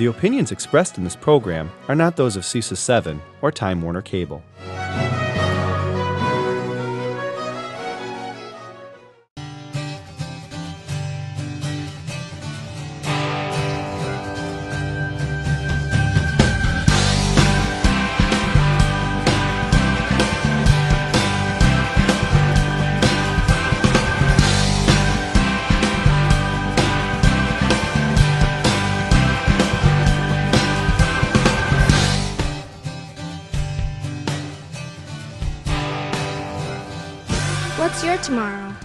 The opinions expressed in this program are not those of CISA 7 or Time Warner Cable. What's your tomorrow?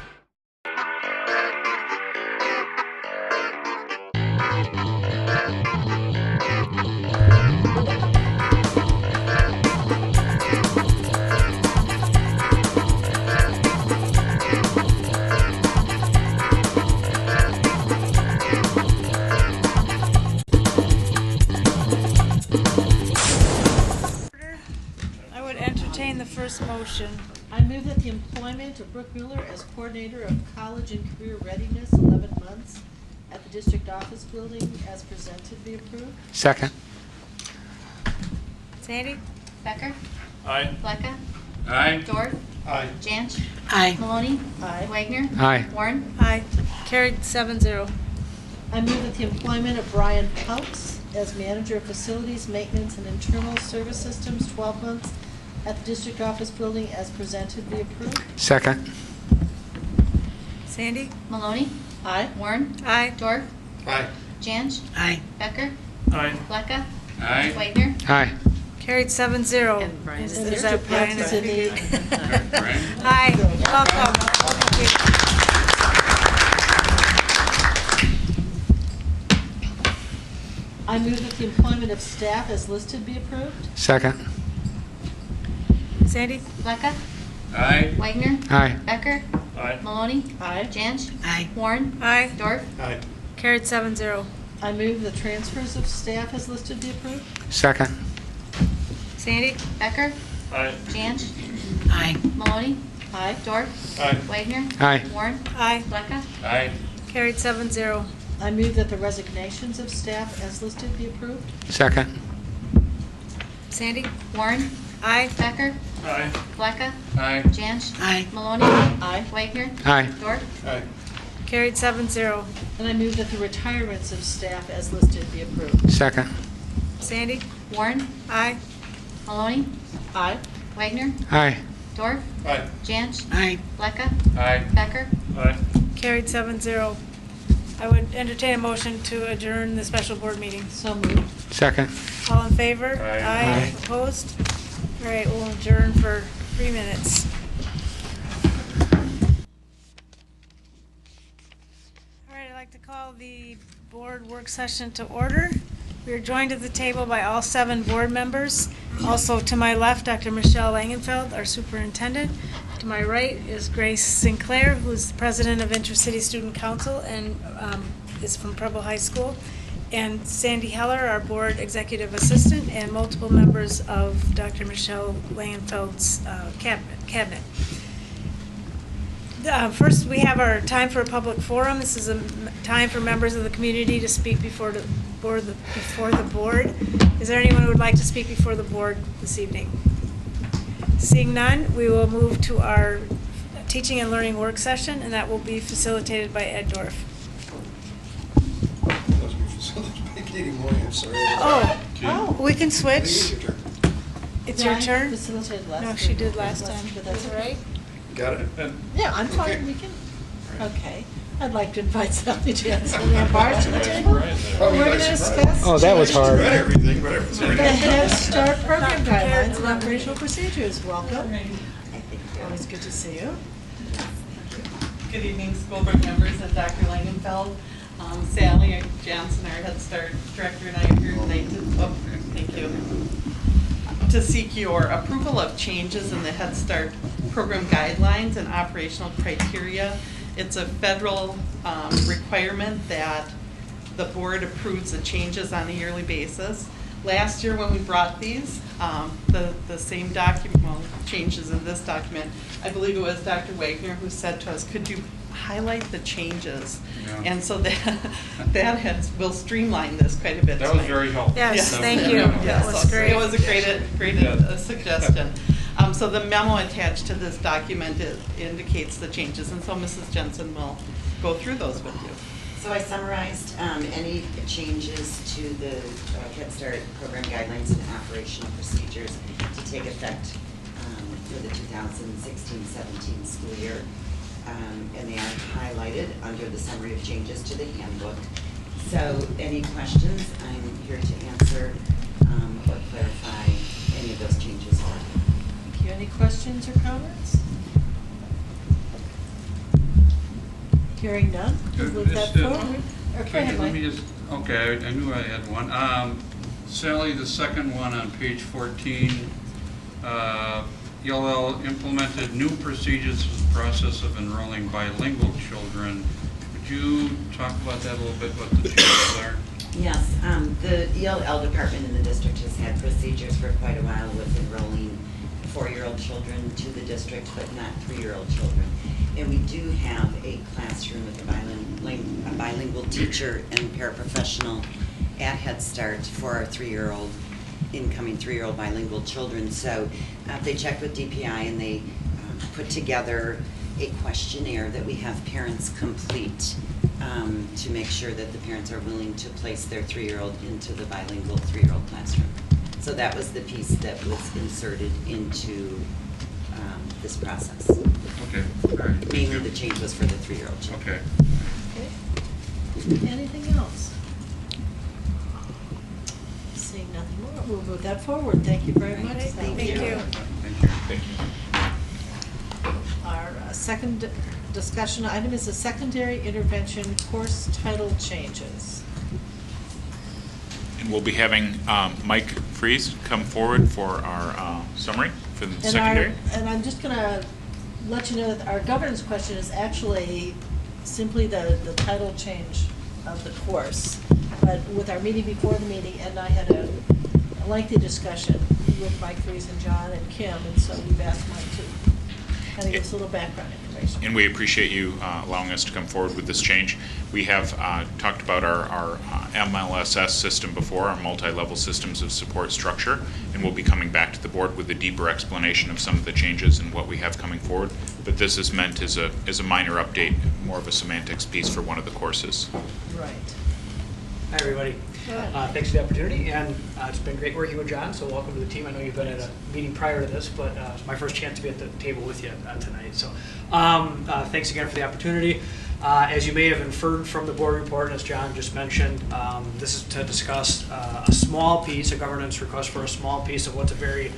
I would entertain the first motion. I move that the employment of Brooke Mueller as coordinator of college and career readiness 11 months at the district office building as presented be approved. Second. Sandy? Becker? Aye. Bleka? Aye. Dorf? Aye. Janch? Aye. Maloney? Aye. Wagner? Aye. Warren? Aye. Carried 7-0. I move that the employment of Brian Pouts as manager of facilities, maintenance, and internal service systems 12 months at the district office building as presented be approved. Second. Sandy? Maloney? Aye. Warren? Aye. Dorf? Aye. Janch? Aye. Becker? Aye. Bleka? Aye. Wagner? Aye. Carried 7-0. And Brian is Is there. that Brian? Yes, indeed. Hi, welcome. Thank you. I move that the employment of staff as listed be approved. Second. Sandy? Bleka? Aye. Wagner? Aye. Becker? Aye. Maloney? Aye. Janch? Aye. Warren? Aye. Dorf? Aye. Carried 7-0. I move the transfers of staff as listed be approved. Second. Sandy? Becker? Aye. Janch? Aye. Maloney? Aye. Dorf? Aye. Wagner? Aye. Warren? Aye. Bleka? Aye. Carried 7-0. I move that the resignations of staff as listed be approved. Second. Sandy? Warren? Aye. Becker? Aye. Bleka? Aye. Janch? Aye. Maloney? Aye. Wagner? Aye. Dorf? Aye. Carried 7-0. And I move that the retirements of staff as listed be approved. Second. Sandy? Warren? Aye. Maloney? Aye. Wagner? Aye. Dorf? Aye. Janch? Aye. Bleka? Aye. Becker? Aye. Carried 7-0. I would entertain a motion to adjourn the special board meeting. So moved. Second. All in favor? Aye. Aye. Opposed? All right, we'll adjourn for 3 minutes. All right, I'd like to call the board work session to order. We are joined at the table by all 7 board members. Also to my left, Dr. Michelle Langenfeld, our superintendent. To my right is Grace Sinclair, who's the president of Intercity Student Council and is from Preble High School. And Sandy Heller, our board executive assistant, and multiple members of Dr. Michelle Langenfeld's cabinet. First, we have our time for a public forum. This is a time for members of the community to speak before the board. Is there anyone who would like to speak before the board this evening? Seeing none, we will move to our teaching and learning work session, and that will be facilitated by Ed Dorf. Oh, we can switch. It's your turn? Facilitated last No, time. she did last time. But that's all right. Got it. Yeah, I'm fine. We can. Okay. I'd like to invite Sally Jansen and Ann Barr to the table. We're going to discuss Oh, that was hard. Read everything, but everything's the Head Start program guidelines and operational procedures. Welcome. Always good to see you. Good evening, school board members and Dr. Langenfeld. Sally Jansen, our Head Start director, and I are here tonight to seek your approval of changes in the Head Start program guidelines and operational criteria. It's a federal requirement that the board approves the changes on a yearly basis. Last year when we brought these, the same document, well, changes in this document, I believe it was Dr. Wagner who said to us, could you highlight the changes. Yeah. And so that will streamline this quite a bit That was tonight. very helpful. Yes, That thank was- you. yeah. That was great. It was a great suggestion. So the memo attached to this document indicates the changes, and so Mrs. Jensen will go through those with you. So I summarized any changes to the Head Start program guidelines and operational procedures to take effect for the 2016-17 school year. And they are highlighted under the summary of changes to the handbook. So any questions, I'm here to answer or clarify any of those changes. Thank you. Any questions or comments? Hearing none, we'll move that forward. Or go ahead, Let me Mike. just, okay, I knew I had one. Sally, the second one on page 14, ELL implemented new procedures for the process of enrolling bilingual children. Could you talk about that a little bit, what the changes are? Yes, the ELL department in the district has had procedures for quite a while with enrolling 4-year-old children to the district, but not 3-year-old children. And we do have a classroom with a bilingual teacher and paraprofessional at Head Start for our incoming 3-year-old bilingual children. So they checked with DPI and they put together a questionnaire that we have parents complete to make sure that the parents are willing to place their 3-year-old into the bilingual 3-year-old classroom. So that was the piece that was inserted into this process. Okay, all right. thank Mainly you. the change was for the 3-year-old children. Okay. Okay. Anything else? Seeing nothing more, we'll move that forward. Thank you very much. Thank Thank you. Thank you. Our second discussion item is the secondary intervention course title changes. And we'll be having Mike Freeze come forward for our summary for the secondary. And I'm just gonna let you know that our governance question is actually simply the title change of the course. But with our meeting before the meeting, Ed and I had a lengthy discussion with Mike Freeze and John and Kim, and so we've asked Mike to kind of give us a little background information. And we appreciate you allowing us to come forward with this change. We have talked about our MLSS system before, our multi-level systems of support structure, and we'll be coming back to the board with a deeper explanation of some of the changes and what we have coming forward. But this is meant as a minor update, more of a semantics piece for one of the courses. Right. Hi, everybody. Thanks for the opportunity, and it's been great working with John, so welcome to the team. I know you've been at a meeting prior to this, but it's my first chance to be at the table with you tonight. So thanks again for the opportunity. As you may have inferred from the board report, as John just mentioned, this is to discuss a small piece, a governance request for a small piece of what's a very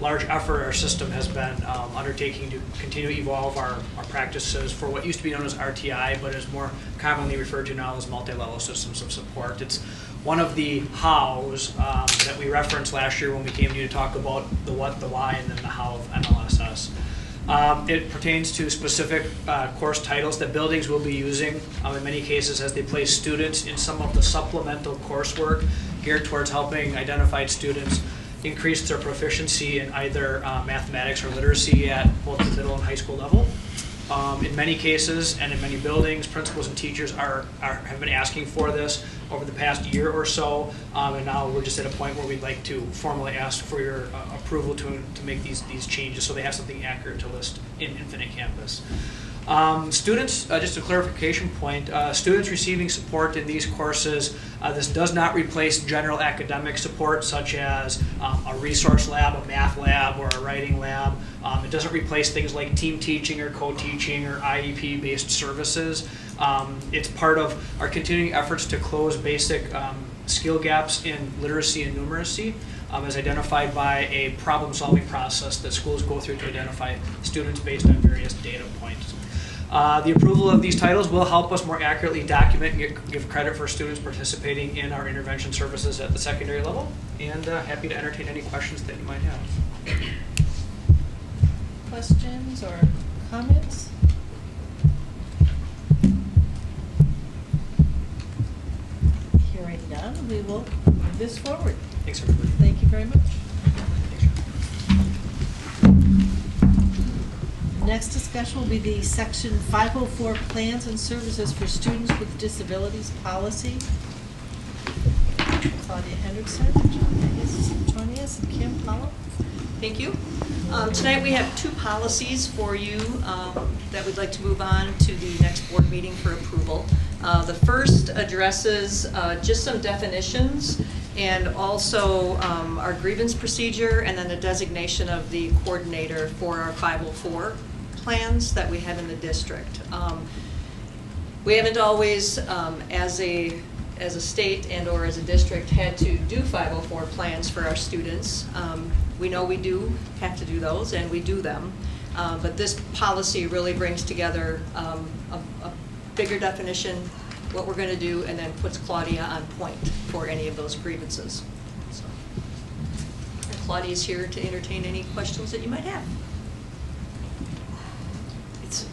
large effort our system has been undertaking to continue to evolve our practices for what used to be known as RTI, but is more commonly referred to now as multi-level systems of support. It's one of the hows that we referenced last year when we came to you to talk about the what, the why, and then the how of MLSS. It pertains to specific course titles that buildings will be using in many cases as they place students in some of the supplemental coursework geared towards helping identified students increase their proficiency in either mathematics or literacy at both the middle and high school level. In many cases and in many buildings, principals and teachers have been asking for this over the past year or so, and now we're just at a point where we'd like to formally ask for your approval to make these changes so they have something accurate to list in Infinite Campus. Students, just a clarification point, students receiving support in these courses, this does not replace general academic support such as a resource lab, a math lab, or a writing lab. It doesn't replace things like team teaching or co-teaching or IEP-based services. It's part of our continuing efforts to close basic skill gaps in literacy and numeracy, as identified by a problem-solving process that schools go through to identify students based on various data points. The approval of these titles will help us more accurately document and give credit for students participating in our intervention services at the secondary level, and happy to entertain any questions that you might have. Questions or comments? Hearing none, we will move this forward. Thanks, everybody. Thank you very much. next discussion will be the Section 504 Plans and Services for Students with Disabilities Policy. Claudia Hendrickson, John Antonius, and Kim Powell. Thank you. Tonight we have two policies for you that we'd like to move on to the next board meeting for approval. The first addresses just some definitions and also our grievance procedure and then the designation of the coordinator for our 504 plans that we have in the district. We haven't always, as a state and or as a district, had to do 504 plans for our students. We know we do have to do those, and we do them. But this policy really brings together a bigger definition, what we're going to do, and then puts Claudia on point for any of those grievances. So, Claudia is here to entertain any questions that you might have.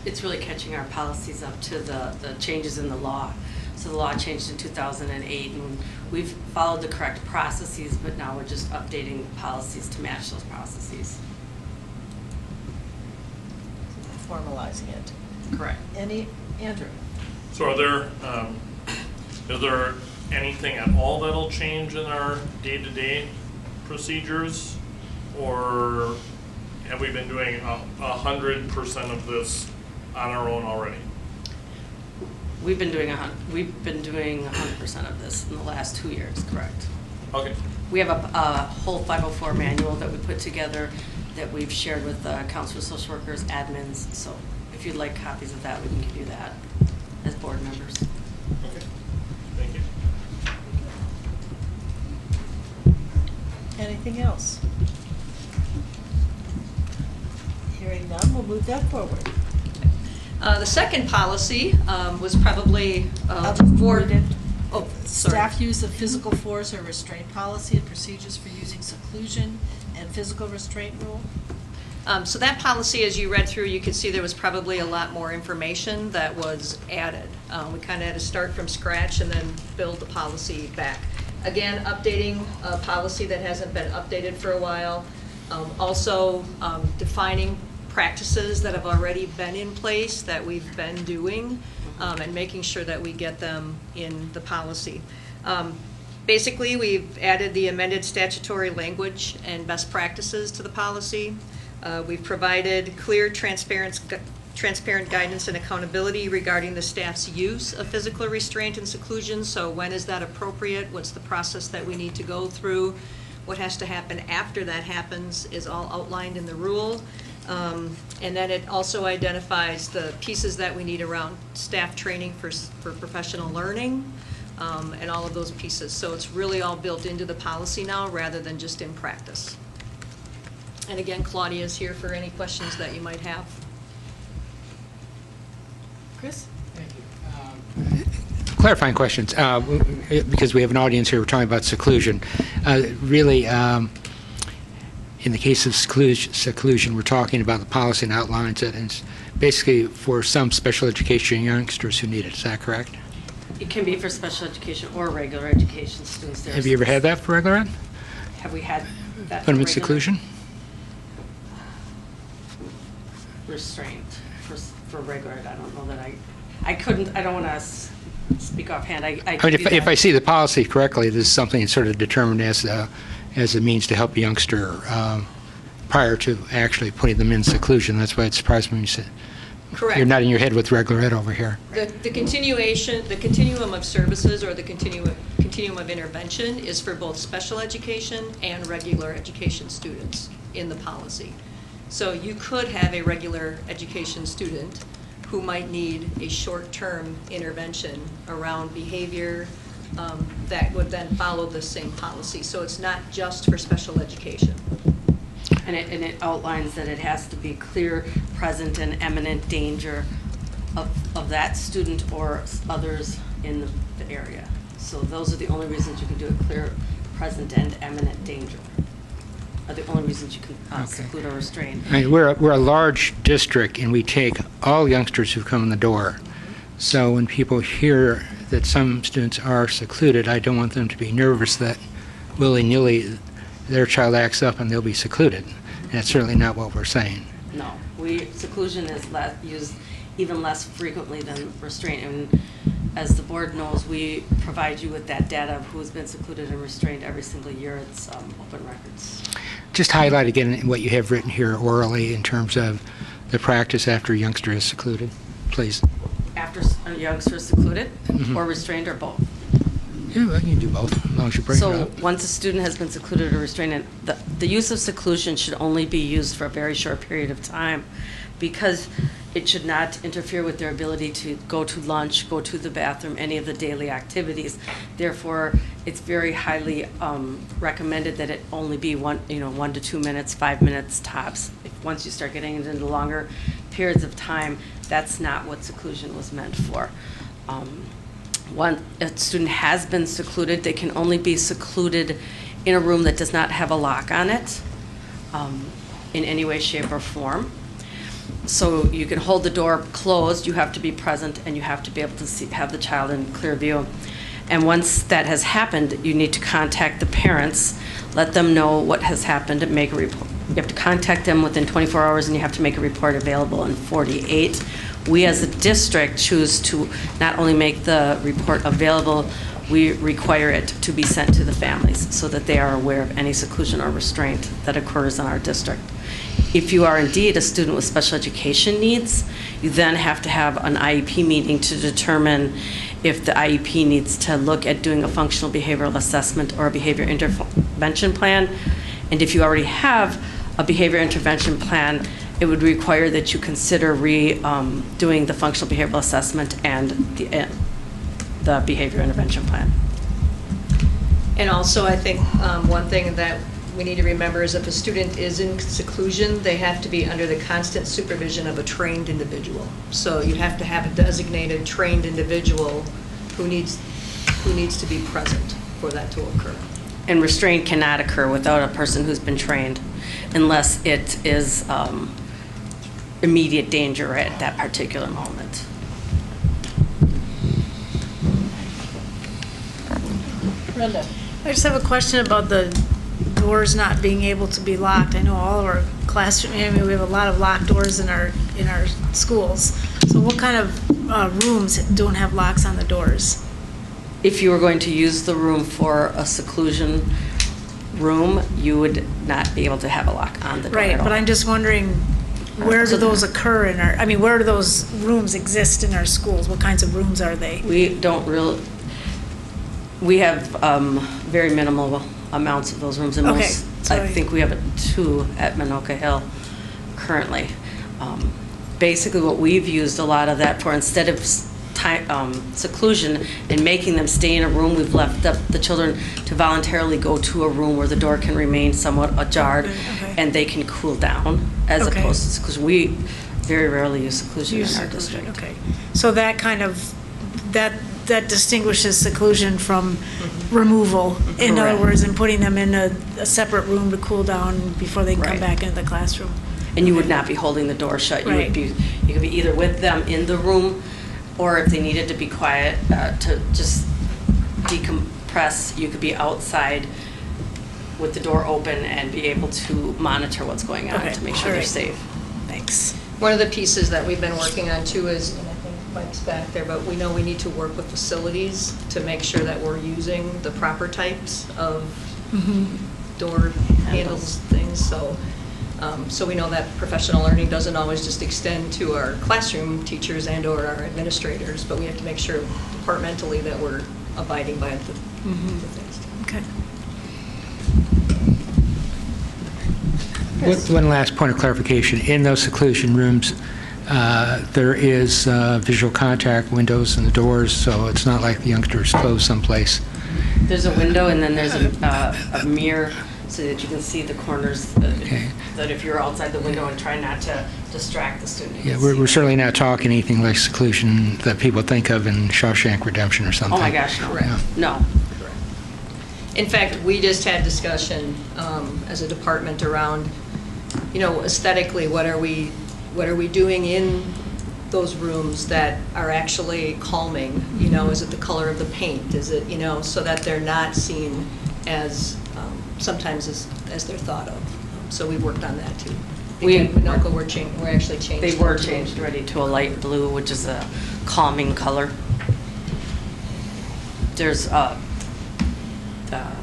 It's really catching our policies up to the changes in the law. So the law changed in 2008, and we've followed the correct processes, but now we're just updating the policies to match those processes. Formalizing it. Correct. Andrew? So is there anything at all that'll change in our day-to-day procedures? Or have we been doing 100% of this on our own already? We've been doing 100% of this in the last 2 years, correct? Okay. We have a whole 504 manual that we put together that we've shared with counselors, social workers, admins. So if you'd like copies of that, we can give you that as board members. Okay. Thank you. Anything else? Hearing none, we'll move that forward. The second policy was probably Staff use of physical force or restraint policy and procedures for using seclusion and physical restraint rule. So that policy, as you read through, you could see there was probably a lot more information that was added. We kind of had to start from scratch and then build the policy back. Again, updating a policy that hasn't been updated for a while. Also defining practices that have already been in place that we've been doing and making sure that we get them in the policy. Basically, we've added the amended statutory language and best practices to the policy. We've provided clear, transparent guidance and accountability regarding the staff's use of physical restraint and seclusion. So when is that appropriate? What's the process that we need to go through? What has to happen after that happens is all outlined in the rule. And then it also identifies the pieces that we need around staff training for professional learning and all of those pieces. So it's really all built into the policy now rather than just in practice. And again, Claudia is here for any questions that you might have. Chris? Thank you. Clarifying questions, because we have an audience here, we're talking about seclusion. Really, in the case of seclusion, we're talking about the policy and outlines it, and it's basically for some special education youngsters who need it. Is that correct? It can be for special education or regular education students. Have you ever had that for regular ed? Have we had that Put them in for regular seclusion? Restraint for regular ed. I don't know that I couldn't, I don't want to speak offhand. I mean, if I see the policy correctly, this is something that's sort of determined as a means to help a youngster prior to actually putting them in seclusion. That's why it surprised me when you said. Correct. You're nodding your head with regular ed over here. The continuum of services or the continuum of intervention is for both special education and regular education students in the policy. So you could have a regular education student who might need a short-term intervention around behavior that would then follow the same policy. So it's not just for special education. And it outlines that it has to be clear, present, and imminent danger of that student or others in the area. So those are the only reasons you can do it: clear, present, and imminent danger are the only reasons you can seclude or restrain. I mean, we're a large district, and we take all youngsters who come in the door. So when people hear that some students are secluded, I don't want them to be nervous that willy-nilly their child acts up and they'll be secluded. And that's certainly not what we're saying. No, seclusion is used even less frequently than restraint. And as the board knows, we provide you with that data of who's been secluded and restrained every single year. It's open records. Just highlight again what you have written here orally in terms of the practice after a youngster is secluded, please. After a youngster is secluded or restrained, or both? Yeah, well, you can do both, as long as you bring it So up. once a student has been secluded or restrained, the use of seclusion should only be used for a very short period of time, because it should not interfere with their ability to go to lunch, go to the bathroom, any of the daily activities. Therefore, it's very highly recommended that it only be 1 to 2 minutes, 5 minutes tops. Once you start getting into longer periods of time, that's not what seclusion was meant for. Once a student has been secluded, they can only be secluded in a room that does not have a lock on it in any way, shape, or form. So you can hold the door closed, you have to be present, and you have to be able to have the child in clear view. And once that has happened, you need to contact the parents, let them know what has happened, and make a report. You have to contact them within 24 hours, and you have to make a report available in 48. We as a district choose to not only make the report available, we require it to be sent to the families so that they are aware of any seclusion or restraint that occurs in our district. If you are indeed a student with special education needs, you then have to have an IEP meeting to determine if the IEP needs to look at doing a functional behavioral assessment or a behavior intervention plan. And if you already have a behavior intervention plan, it would require that you consider doing the functional behavioral assessment and the behavior intervention plan. And also, I think one thing that we need to remember is if a student is in seclusion, they have to be under the constant supervision of a trained individual. So you have to have a designated trained individual who needs to be present for that to occur. And restraint cannot occur without a person who's been trained unless it is immediate danger at that particular moment. Brenda? I just have a question about the doors not being able to be locked. I know all of our classroom, I mean, we have a lot of locked doors in our schools. So what kind of rooms don't have locks on the doors? If you were going to use the room for a seclusion room, you would not be able to have a lock on the door Right, at all. but I'm just wondering, where do those occur in our, I mean, where do those rooms exist in our schools? What kinds of rooms are they? We have very minimal amounts of those rooms, and Okay, most, I think we have 2 at Minoka Hill currently. Basically, what we've used a lot of that for, instead of seclusion and making them stay in a room, we've left the children to voluntarily go to a room where the door can remain somewhat ajar, and they can cool down, as opposed to seclusion. We very rarely use seclusion in our district. Okay, so that kind of, that distinguishes seclusion from removal. In other Correct. words, and putting them in a separate room to cool down before they can come Right. back into the classroom. And you would not be holding the door shut. You Right. could be either with them in the room, or if they needed to be quiet, to just decompress, you could be outside with the door open and be able to monitor what's going on to make sure they're safe. Thanks. One of the pieces that we've been working on too is, and I think Mike's back there, but we know we need to work with facilities to make sure that we're using the proper types of door handles, things. So we know that professional learning doesn't always just extend to our classroom teachers and/or our administrators, but we have to make sure departmentally that we're abiding by the things. Okay. One last point of clarification. In those seclusion rooms, there is visual contact, windows and the doors, so it's not like the youngster is closed someplace. There's a window, and then there's a mirror so that you can see the corners, that if you're outside the window, and try not to distract the student. you Yeah, can we're see. certainly not talking anything like seclusion that people think of in Shawshank Redemption or something. Oh my gosh, no. Yeah. No. In fact, we just had discussion as a department around, aesthetically, what are we doing in those rooms that are actually calming? Is it the color of the paint? Is it, so that they're not seen as, sometimes as they're thought of. So we worked on that too. Again, Winoka, we're actually changed. They were them to- changed already to a light blue, which is a calming color. There's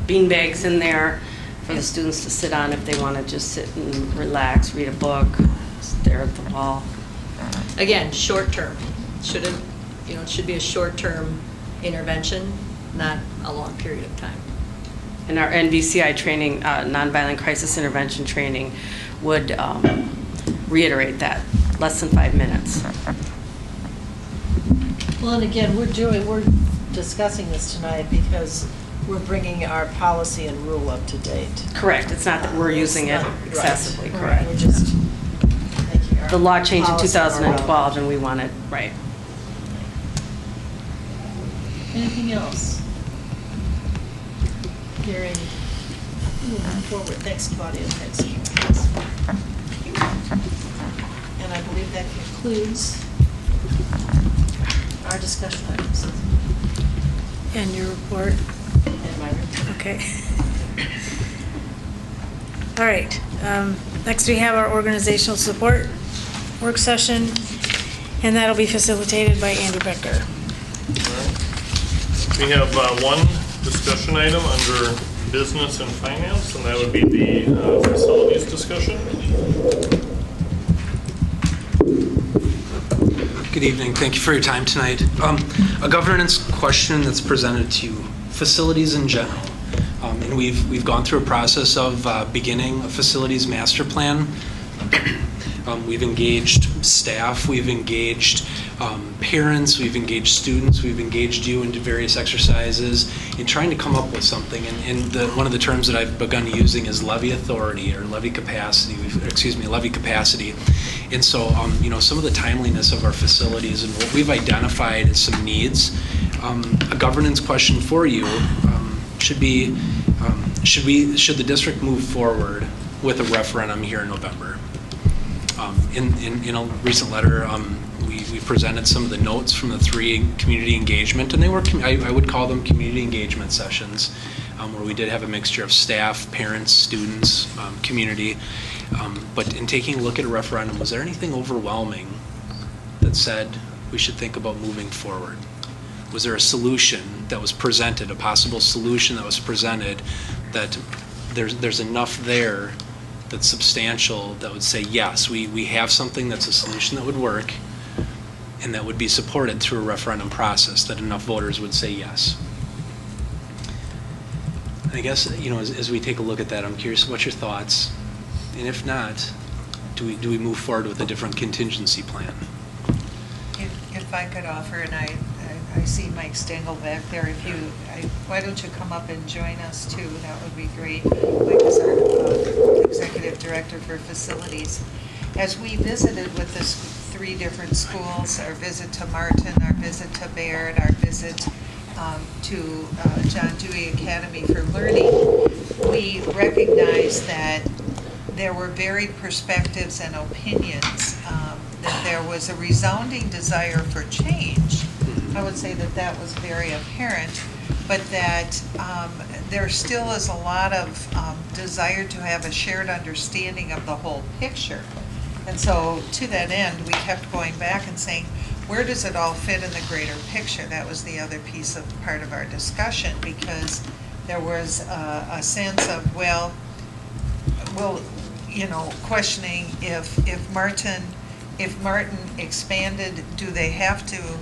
bean bags in there for the students to sit on if they want to just sit and relax, read a book, stare at the wall. Again, short term. It should be a short-term intervention, not a long period of time. And our NVCI training, nonviolent crisis intervention training, would reiterate that, less than 5 minutes. Well, and again, we're discussing this tonight because we're bringing our policy and rule up to date. Correct, it's not that we're using it excessively, Right. correct. We're just making our The law changed in policy more 2012 and we wanted, right. Anything else? Hearing, moving forward. Thanks, Claudia. Thanks, Karen. And I believe that concludes our discussion items. And your report? And my report. Okay. All right. Next, we have our organizational support work session, and that'll be facilitated by Andrew Becker. We have one discussion item under business and finance, and that would be the facilities discussion. Good evening. Thank you for your time tonight. A governance question that's presented to facilities in general. And we've gone through a process of beginning a facilities master plan. We've engaged staff, we've engaged parents, we've engaged students, we've engaged you into various exercises in trying to come up with something. And one of the terms that I've begun using is levy authority or levy capacity. Levy capacity. And so, some of the timeliness of our facilities and what we've identified as some needs. A governance question for you should be: should the district move forward with a referendum here in November? In a recent letter, we presented some of the notes from the 3 community engagement, and they were, I would call them community engagement sessions, where we did have a mixture of staff, parents, students, community. But in taking a look at a referendum, was there anything overwhelming that said we should think about moving forward? Was there a solution that was presented, a possible solution that was presented, that there's enough there that's substantial that would say, yes, we have something that's a solution that would work and that would be supported through a referendum process, that enough voters would say yes? I guess, as we take a look at that, I'm curious, what's your thoughts? And if not, do we move forward with a different contingency plan? If I could offer, and I see Mike Stengel back there, why don't you come up and join us too? That would be great. Mike is our executive director for facilities. As we visited with the 3 different schools, our visit to Martin, our visit to Baird, our visit to John Dewey Academy for Learning, we recognized that there were varied perspectives and opinions, that there was a resounding desire for change. I would say that was very apparent, but that there still is a lot of desire to have a shared understanding of the whole picture. And so to that end, we kept going back and saying, where does it all fit in the greater picture? That was the other piece of part of our discussion, because there was a sense of, questioning if Martin expanded, do they have to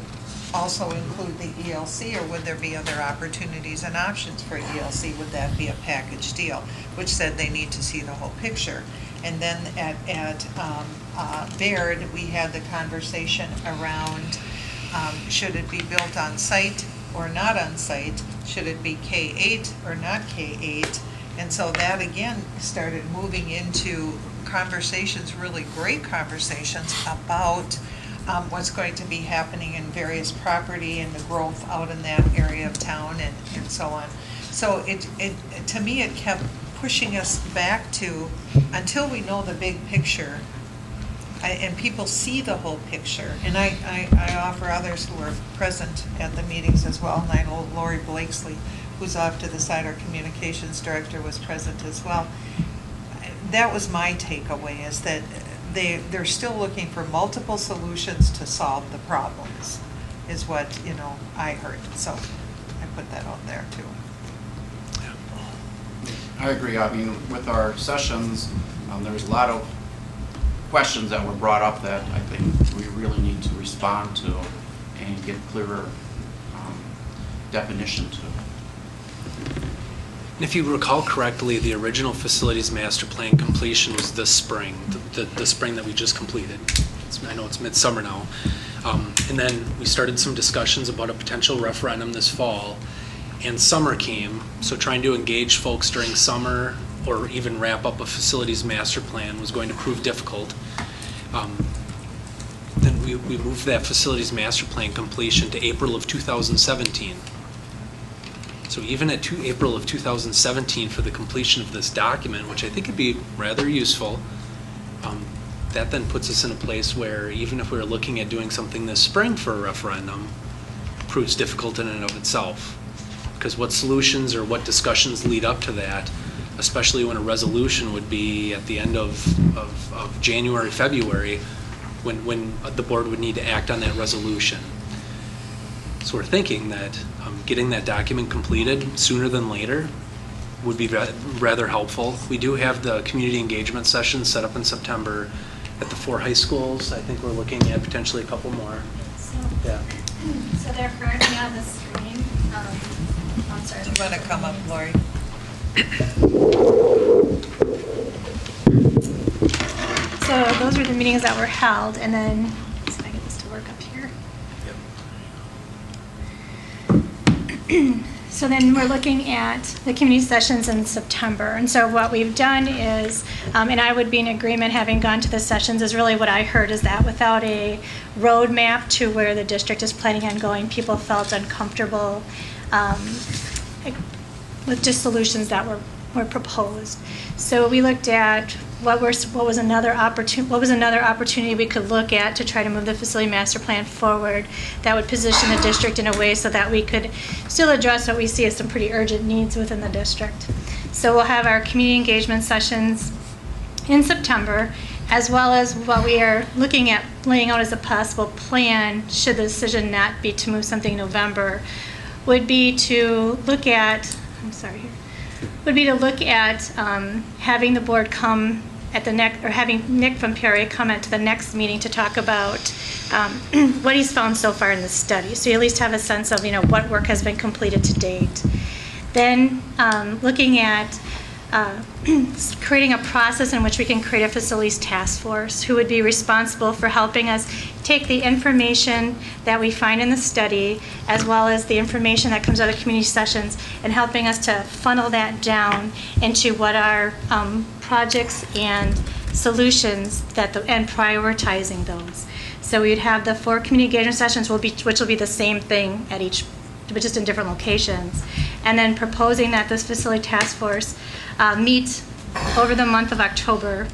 also include the ELC, or would there be other opportunities and options for ELC? Would that be a package deal? Which said they need to see the whole picture. And then at Baird, we had the conversation around should it be built on site or not on site? Should it be K-8 or not K-8? And so that again started moving into conversations, really great conversations about what's going to be happening in various property and the growth out in that area of town and so on. So to me, it kept pushing us back to, until we know the big picture and people see the whole picture. And I offer others who are present at the meetings as well, and I know Lori Blakesley, who's off to the side, our communications director, was present as well. that was my takeaway, is that they're still looking for multiple solutions to solve the problems, is what, I heard. So I put that out there too. I agree. I mean, with our sessions, there's a lot of questions that were brought up that I think we really need to respond to and get clearer definition to. If you recall correctly, the original facilities master plan completion was this spring, the spring that we just completed. I know it's midsummer now. And then we started some discussions about a potential referendum this fall, and summer came, so trying to engage folks during summer or even wrap up a facilities master plan was going to prove difficult. Then we moved that facilities master plan completion to April of 2017. So even at April of 2017 for the completion of this document, which I think would be rather useful, that then puts us in a place where even if we were looking at doing something this spring for a referendum, proves difficult in and of itself. Because what solutions or what discussions lead up to that, especially when a resolution would be at the end of January, February, when the board would need to act on that resolution. So we're thinking that getting that document completed sooner than later would be rather helpful. We do have the community engagement sessions set up in September at the 4 high schools. I think we're looking at potentially a couple more. Yeah. So they're currently on the screen. I'm sorry. Do you want to come up, Lori? So those were the meetings that were held, and then, let's see if I get this to work up here. So then we're looking at the community sessions in September. And so what we've done is, and I would be in agreement having gone to the sessions, is really what I heard is that without a roadmap to where the district is planning on going, people felt uncomfortable with just solutions that were proposed. So we looked at what was another opportunity we could look at to try to move the facility master plan forward that would position the district in a way so that we could still address what we see as some pretty urgent needs within the district. So we'll have our community engagement sessions in September, as well as what we are looking at laying out as a possible plan, should the decision not be to move something in November, would be to look at, having the board come at the next, or having Nick from PRA come at the next meeting to talk about what he's found so far in the study. So you at least have a sense of, what work has been completed to date. Then looking at creating a process in which we can create a facilities task force who would be responsible for helping us take the information that we find in the study, as well as the information that comes out of community sessions, and helping us to funnel that down into what are projects and solutions and prioritizing those. So we'd have the 4 community engagement sessions, which will be the same thing at each, but just in different locations, and then proposing that this facility task force meet over the month of October.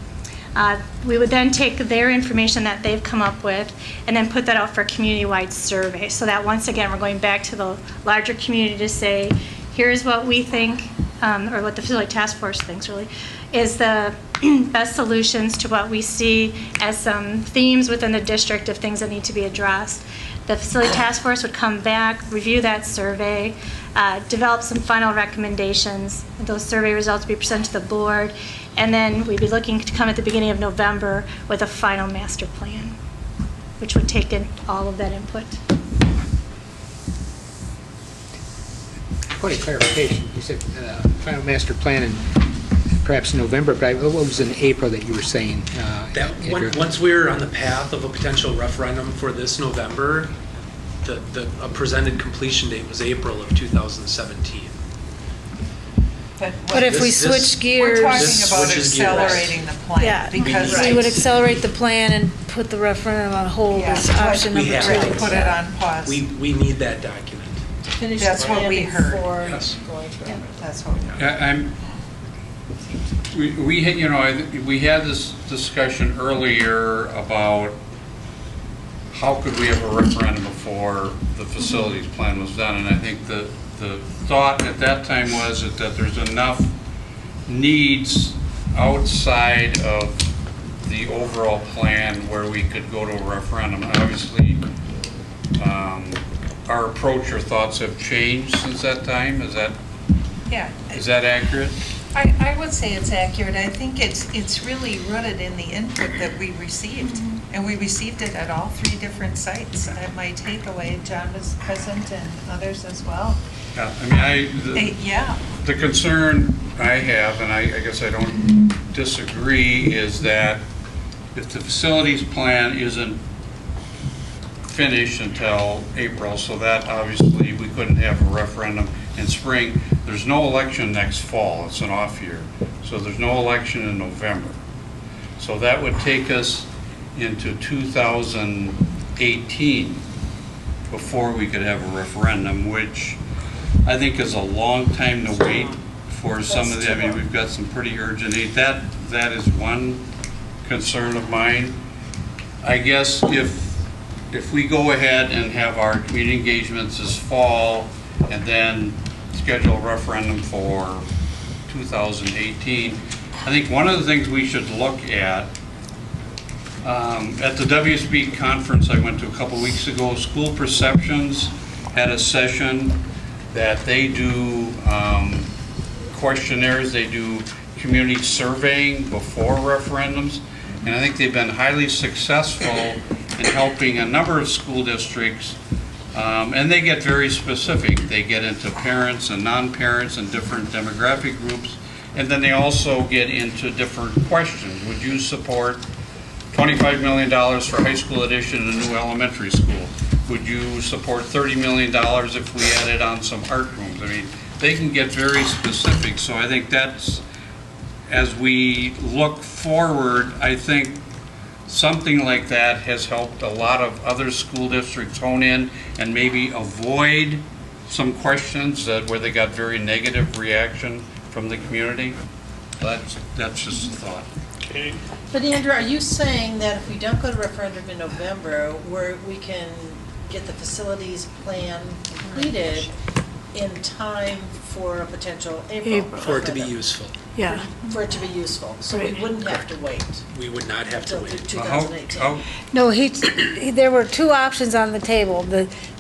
We would then take their information that they've come up with and then put that out for a community-wide survey, so that once again we're going back to the larger community to say, here's what we think, or what the facility task force thinks really, is the best solutions to what we see as some themes within the district of things that need to be addressed. The facility task force would come back, review that survey, develop some final recommendations. Those survey results would be presented to the board, and then we'd be looking to come at the beginning of November with a final master plan, which would take in all of that input. Point of clarification, you said final master plan in perhaps November, but what was in April that you were saying? Once we're on the path of a potential referendum for this November, a presented completion date was April of 2017. But if we switch gears, we're talking about accelerating the plan. Yeah, because we would accelerate the plan and put the referendum on hold as option number 2. Put it on pause. We need that document. That's what we heard. Yes. That's what we heard. We had this discussion earlier about how could we have a referendum before the facilities plan was done, and I think the thought at that time was that there's enough needs outside of the overall plan where we could go to a referendum? Obviously, our approach or thoughts have changed since that time. Is that accurate? I would say it's accurate. I think it's really rooted in the input that we received. And we received it at all 3 different sites. My takeaway, John was present and others as well. Yeah, I mean, the concern I have, and I guess I don't disagree, is that if the facilities plan isn't finished until April, so that obviously we couldn't have a referendum in spring. There's no election next fall. It's an off year. So there's no election in November. So that would take us into 2018 before we could have a referendum, which I think is a long time to wait for some of the, I mean, we've got some pretty urgent need. That is one concern of mine. I guess if we go ahead and have our community engagements this fall and then schedule a referendum for 2018, I think one of the things we should look at the WSB conference I went to a couple weeks ago, School Perceptions had a session that they do questionnaires, they do community surveying before referendums, and I think they've been highly successful in helping a number of school districts, and they get very specific. They get into parents and non-parents and different demographic groups, and then they also get into different questions. Would you support $25 million for high school addition in a new elementary school? Would you support $30 million if we added on some art rooms? I mean, they can get very specific, so I think that's, as we look forward, I think something like that has helped a lot of other school districts hone in and maybe avoid some questions where they got very negative reaction from the community. That's just a thought. Okay. But Andrew, are you saying that if we don't go to referendum in November, we can get the facilities plan completed in time for a potential April? For it to be useful. Yeah. For it to be useful. So we wouldn't have to wait. We would not have to Until wait. 2018. No, there were 2 options on the table.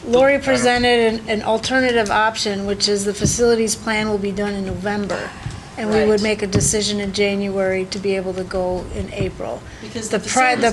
Lori presented an alternative option, which is the facilities plan will be done in November, and we would make a decision in January to be able to go in April. Because the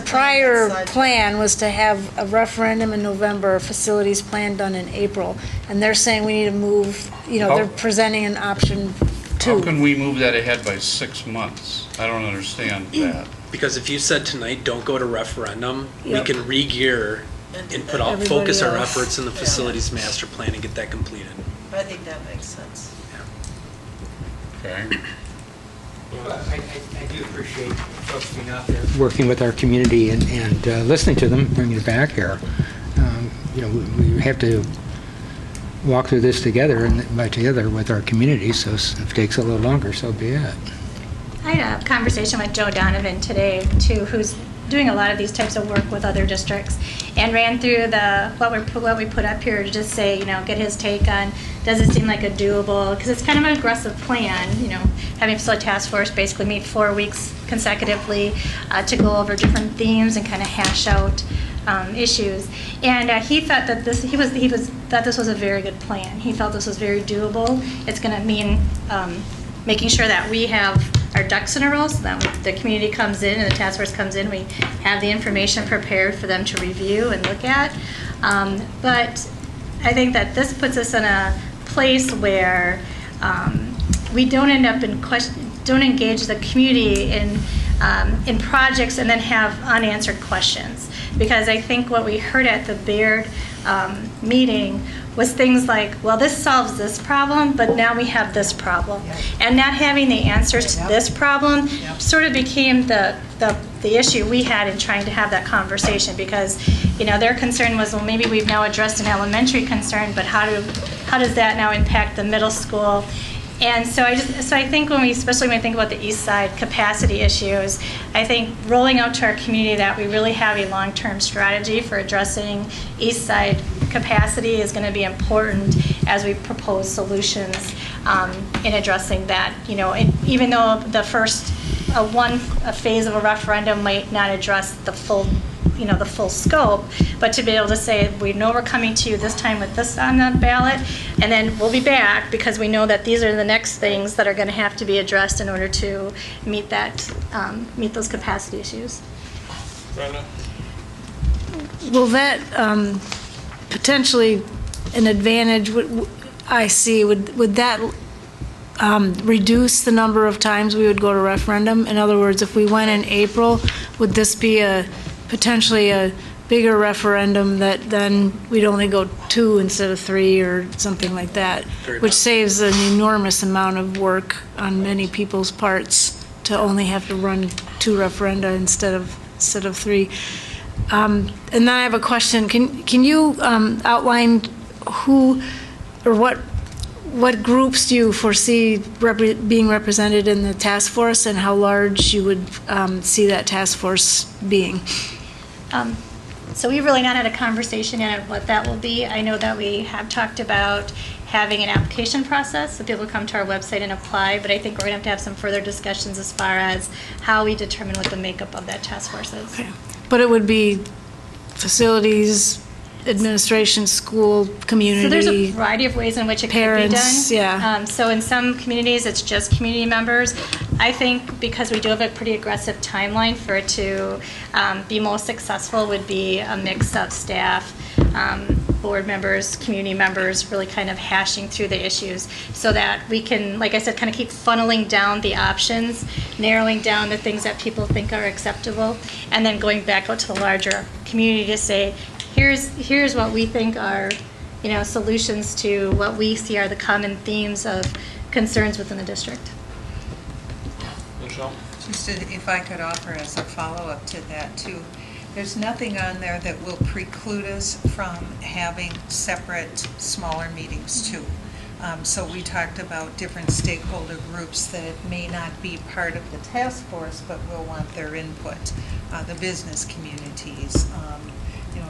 prior plan was to have a referendum in November, a facilities plan done in April, and they're saying we need to move, they're presenting an option 2. How can we move that ahead by 6 months? I don't understand that. Because if you said tonight, don't go to referendum, Yep. we can re-gear and focus our efforts in the facilities master plan and get that completed. I think that makes sense. Okay. Well, I do appreciate folks being out there, working with our community and listening to them, bringing it back here. We have to walk through this together with our community, so if it takes a little longer, so be it. I had a conversation with Joe Donovan today, too, who's doing a lot of these types of work with other districts, and ran through what we put up here to just say, get his take on, does it seem like a doable, because it's kind of an aggressive plan, having facility task force basically meet 4 weeks consecutively to go over different themes and kind of hash out issues. And he thought that this was a very good plan. He felt this was very doable. It's going to mean making sure that we have our ducks in a row, so that when the community comes in and the task force comes in, we have the information prepared for them to review and look at. But I think that this puts us in a place where we don't end up don't engage the community in projects and then have unanswered questions. Because I think what we heard at the Baird meeting was things like, well, this solves this problem, but now we have this problem. Yep. And not having the answers to this problem sort of became the issue we had in trying to have that conversation, because their concern was, well, maybe we've now addressed an elementary concern, but how does that now impact the middle school? And so I think especially when we think about the East Side capacity issues, I think rolling out to our community that we really have a long-term strategy for addressing East Side capacity is going to be important as we propose solutions in addressing that. Even though the first a phase of a referendum might not address the full, the full scope, but to be able to say, we know we're coming to you this time with this on the ballot, and then we'll be back because we know that these are the next things that are going to have to be addressed in order to meet those capacity issues. Brenda? Will that potentially an advantage I see, would that reduce the number of times we would go to referendum? In other words, if we went in April, would this be potentially a bigger referendum that then we'd only go 2 instead of 3 or something like that, which saves an enormous amount of work on many people's parts to only have to run 2 referenda instead of 3. And then I have a question. Can you outline who or what groups do you foresee being represented in the task force, and how large you would see that task force being? So we've really not had a conversation yet of what that will be. I know that we have talked about having an application process, so people come to our website and apply, but I think we're going to have some further discussions as far as how we determine what the makeup of that task force is. Okay. But it would be facilities, administration, school, community. So there's a variety of ways in which it parents, could be done. Yeah. So in some communities, it's just community members. I think because we do have a pretty aggressive timeline for it to be most successful would be a mix of staff, board members, community members, really kind of hashing through the issues so that we can, like I said, kind of keep funneling down the options, narrowing down the things that people think are acceptable, and then going back out to the larger community to say, here's what we think are, solutions to what we see are the common themes of concerns within the district. Michelle? Just if I could offer as a follow-up to that too, there's nothing on there that will preclude us from having separate, smaller meetings too. So we talked about different stakeholder groups that may not be part of the task force, but will want their input. The business communities,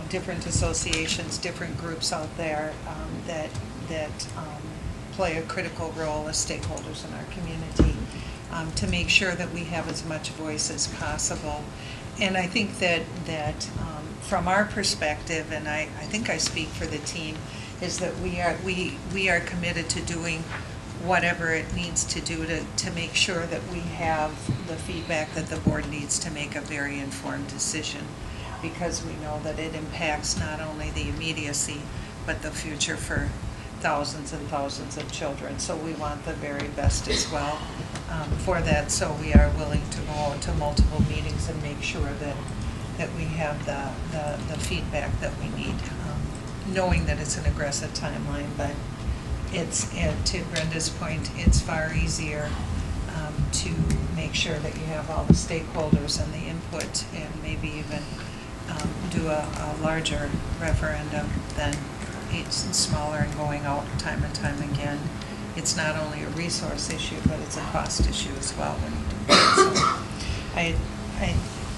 different associations, different groups out there that play a critical role as stakeholders in our community, to make sure that we have as much voice as possible. And I think that from our perspective, and I think I speak for the team, is that we are committed to doing whatever it needs to do to make sure that we have the feedback that the board needs to make a very informed decision, because we know that it impacts not only the immediacy, but the future for thousands and thousands of children. So we want the very best as well for that. So we are willing to go to multiple meetings and make sure that we have the feedback that we need, knowing that it's an aggressive timeline, but to Brenda's point, it's far easier to make sure that you have all the stakeholders and the input, and maybe even do a larger referendum than each smaller and going out time and time again. It's not only a resource issue, but it's a cost issue as well when you do that.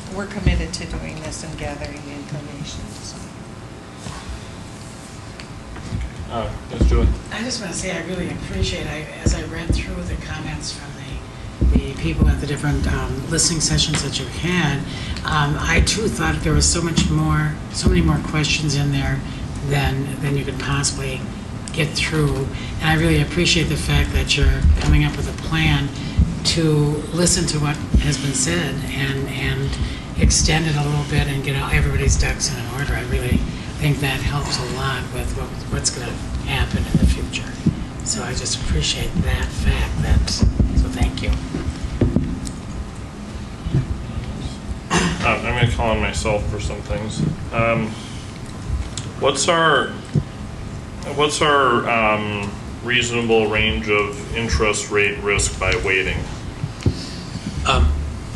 So we're committed to doing this and gathering the information. So. Ms. Julie? I just want to say I really appreciate, as I read through the comments from the people at the different listening sessions that you had, I too thought there was so many more questions in there than you could possibly get through. And I really appreciate the fact that you're coming up with a plan to listen to what has been said and extend it a little bit and get everybody's ducks in order. I really think that helps a lot with what's going to happen in the future. So I just appreciate that fact. So thank you. I'm going to call on myself for some things. What's our reasonable range of interest rate risk by waiting?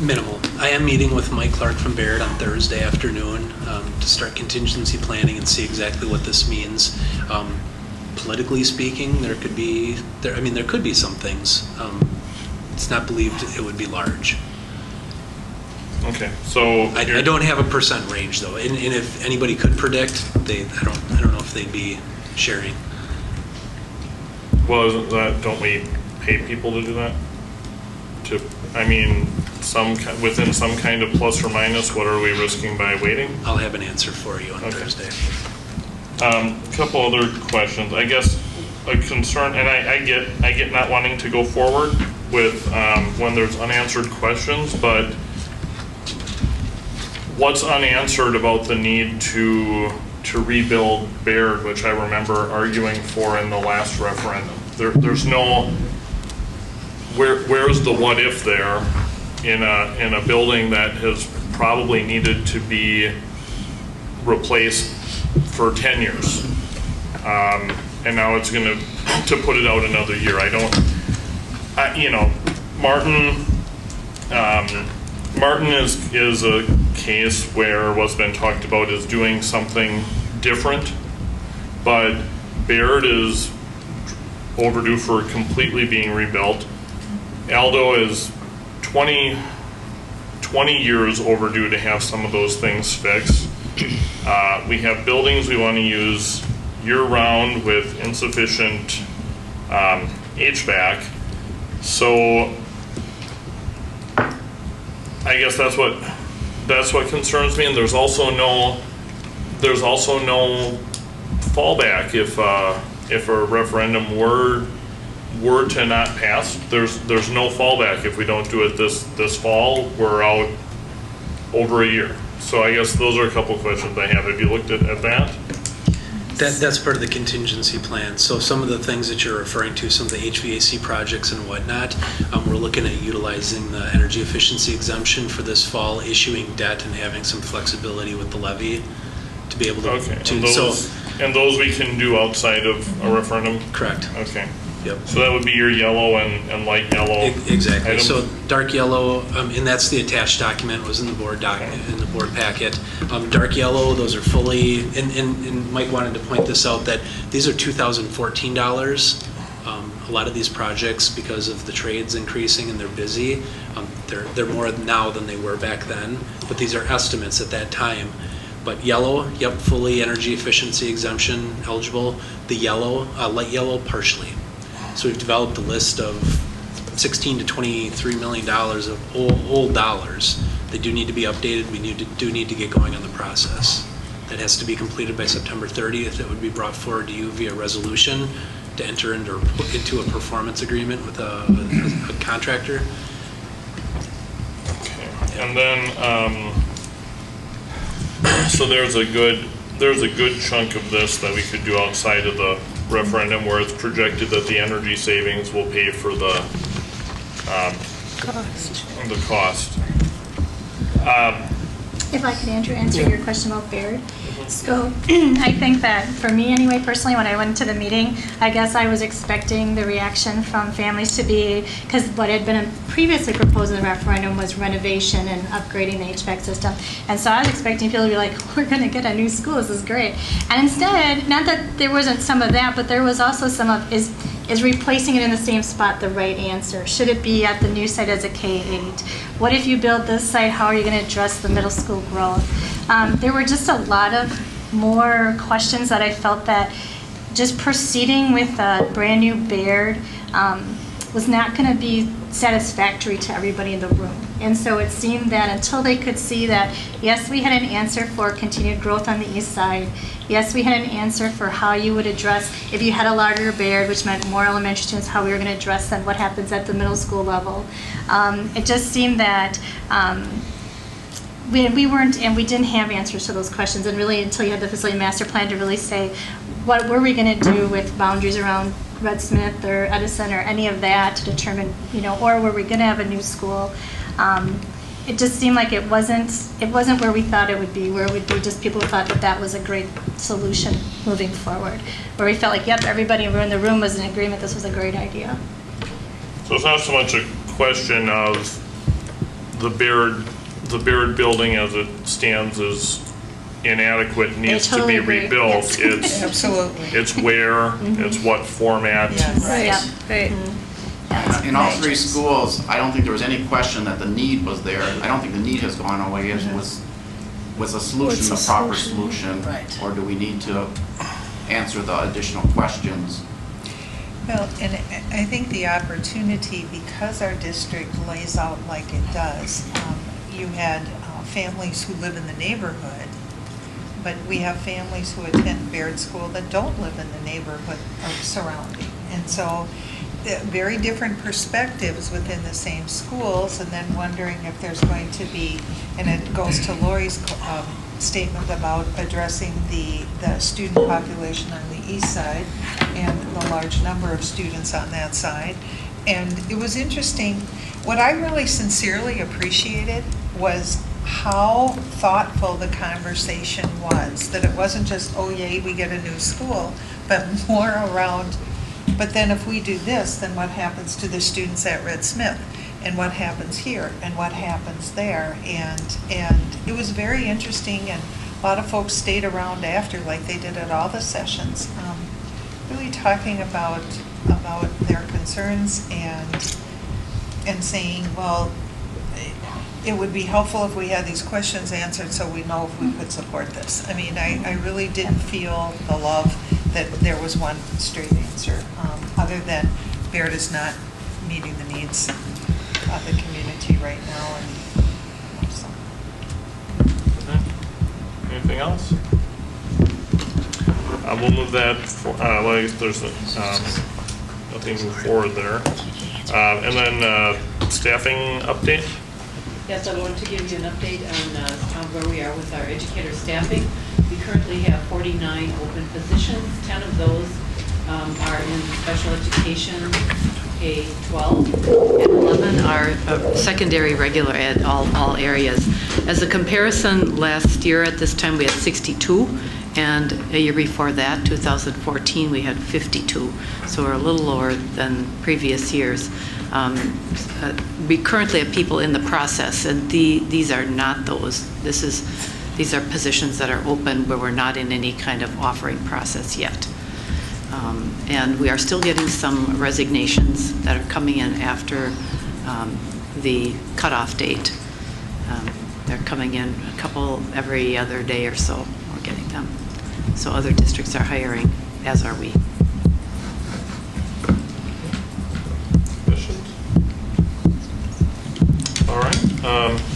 Minimal. I am meeting with Mike Clark from Baird on Thursday afternoon to start contingency planning and see exactly what this means. Politically speaking, there could be some things. It's not believed it would be large. Okay, so I don't have a percent range though, and if anybody could predict, I don't know if they'd be sharing. Well, don't we pay people to do that? I mean, within some kind of plus or minus, what are we risking by waiting? I'll have an answer for you on Thursday. A couple other questions. I guess a concern, and I get not wanting to go forward with when there's unanswered questions, but what's unanswered about the need to rebuild Baird, which I remember arguing for in the last referendum? There's no, where's the what if there in a building that has probably needed to be replaced for 10 years, and now it's going to put it out another year. Martin is a case where what's been talked about is doing something different, but Baird is overdue for completely being rebuilt. Aldo is 20 years overdue to have some of those things fixed. We have buildings we want to use year-round with insufficient HVAC. So I guess that's what concerns me. And there's also no fallback if a referendum were to not pass. There's no fallback if we don't do it this fall. We're out over a year. So I guess those are a couple questions I have. Have you looked at that? That's part of the contingency plan. So some of the things that you're referring to, some of the HVAC projects and whatnot, we're looking at utilizing the energy efficiency exemption for this fall, issuing debt and having some flexibility with the levy to be able to. Okay. And those we can do outside of a referendum? Correct. Okay. Yep. So that would be your yellow and light yellow. Exactly. Items. So dark yellow, and that's the attached document, was in the board document, in the board packet. Dark yellow, those are fully, and Mike wanted to point this out, that these are 2014 dollars. A lot of these projects, because of the trades increasing and they're busy, they're more now than they were back then. But these are estimates at that time. But yellow, yep, fully energy efficiency exemption eligible. The yellow, light yellow, partially. So we've developed a list of $16 to $23 million of old dollars. They do need to be updated. We do need to get going on the process. That has to be completed by September 30th. It would be brought forward to you via resolution to enter into a performance agreement with a contractor. Okay. And then, so there's a good chunk of this that we could do outside of the referendum, where it's projected that the energy savings will pay for the cost. If I could, Andrew, answer your question about Baird. So I think that for me anyway, personally, when I went to the meeting, I guess I was expecting the reaction from families to be, because what had been previously proposed in the referendum was renovation and upgrading the HVAC system. And so I was expecting people to be like, we're going to get a new school, this is great. And instead, not that there wasn't some of that, but there was also some of, is replacing it in the same spot the right answer? Should it be at the new site as a K-8? What if you build this site, how are you going to address the middle school growth? There were just a lot of more questions that I felt that just proceeding with a brand new Baird was not going to be satisfactory to everybody in the room. And so it seemed that until they could see that, yes, we had an answer for continued growth on the east side. Yes, we had an answer for how you would address, if you had a larger Baird, which meant more elementary students, how we were going to address them, what happens at the middle school level. It just seemed that we weren't, and we didn't have answers to those questions, and really until you had the facility master plan to really say, what were we going to do with boundaries around Red Smith or Edison or any of that to determine, or were we going to have a new school? It just seemed like it wasn't where we thought it would be, where it would be just people who thought that was a great solution moving forward, where we felt like, yep, everybody in the room was in agreement this was a great idea. So it's not so much a question of the Baird building as it stands is inadequate, needs to be rebuilt. It's absolutely. It's where, it's what format. Yes. Right. Yeah. Great. In all three schools, I don't think there was any question that the need was there. I don't think the need has gone away. It was a solution, the proper solution, right? Or do we need to answer the additional questions? Well, and I think the opportunity, because our district lays out like it does, you had families who live in the neighborhood, but we have families who attend Baird School that don't live in the neighborhood surrounding. And so very different perspectives within the same schools, and then wondering if there's going to be, and it goes to Lori's statement about addressing the student population on the east side and the large number of students on that side. And it was interesting, what I really sincerely appreciated was how thoughtful the conversation was, that it wasn't just, oh yay, we get a new school, but more around, but then if we do this, then what happens to the students at Red Smith? And what happens here? And what happens there? And it was very interesting, and a lot of folks stayed around after, like they did at all the sessions, really talking about their concerns and saying, well, it would be helpful if we had these questions answered so we know if we could support this. I mean, I really didn't feel the love that there was one straight answer, other than Baird is not meeting the needs of the community right now. And so. Anything else? We'll move that. Well, there's nothing to move forward there. And then staffing update. Yes, I wanted to give you an update on where we are with our educator staffing. We currently have 49 open positions. 10 of those are in special education, K-12, and 11 are secondary regular ed, all areas. As a comparison, last year at this time we had 62, and a year before that, 2014, we had 52. So we're a little lower than previous years. We currently have people in the process, and these are not those. These are positions that are open where we're not in any kind of offering process yet. And we are still getting some resignations that are coming in after the cutoff date. They're coming in a couple every other day or so. We're getting them. So other districts are hiring, as are we. All right.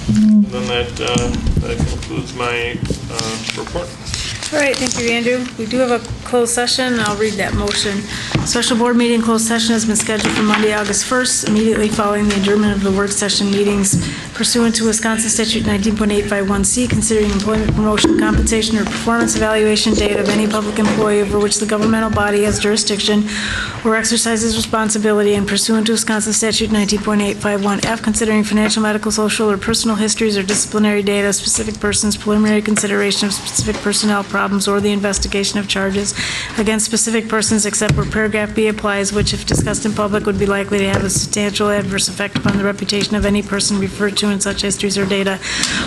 Then that concludes my report. All right, thank you, Andrew. We do have a closed session. I'll read that motion. Special board meeting closed session has been scheduled for Monday, August 1st, immediately following the adjournment of the work session meetings pursuant to Wisconsin Statute 19.851C, considering employment, promotion, compensation, or performance evaluation data of any public employee over which the governmental body has jurisdiction or exercises responsibility, and pursuant to Wisconsin Statute 19.851F, considering financial, medical, social, or personal histories or disciplinary data of specific persons, preliminary consideration of specific personnel problems, or the investigation of charges against specific persons, except where paragraph B applies, which, if discussed in public, would be likely to have a substantial adverse effect upon the reputation of any person referred to in such histories or data,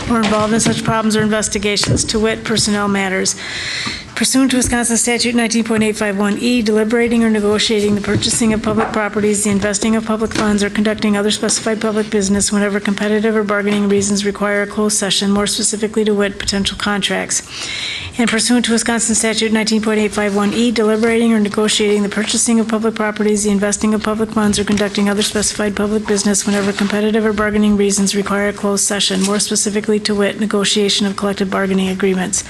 or involved in such problems or investigations, to wit, personnel matters. Pursuant to Wisconsin Statute 19.851E, deliberating or negotiating the purchasing of public properties, the investing of public funds, or conducting other specified public business whenever competitive or bargaining reasons require a closed session, more specifically to wit, potential contracts. And pursuant to Wisconsin Statute 19.851E, deliberating or negotiating the purchasing of public properties, the investing of public funds, or conducting other specified public business whenever competitive or bargaining reasons require a closed session, more specifically to wit, negotiation of collective bargaining agreements.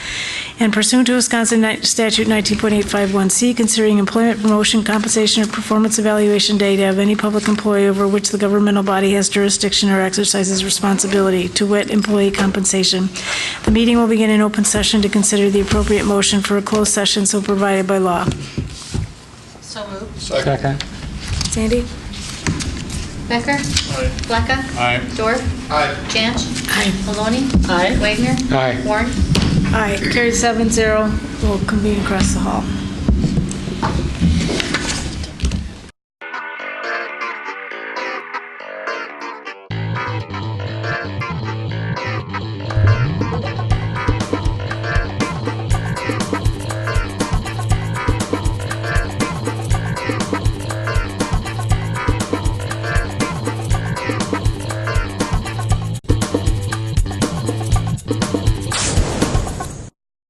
And pursuant to Wisconsin Statute 19.851C, considering employment, promotion, compensation, or performance evaluation data of any public employee over which the governmental body has jurisdiction or exercises responsibility, to wit, employee compensation. The meeting will begin in open session to consider the appropriate motion for a closed session so provided by law. So moved. Second. Sandy? Becker? Aye. Blacka? Aye. Dorf? Aye. Canch? Aye. Maloney? Aye. Wagner? Aye. Warren? Aye, carried 7-0. We'll convene across the hall.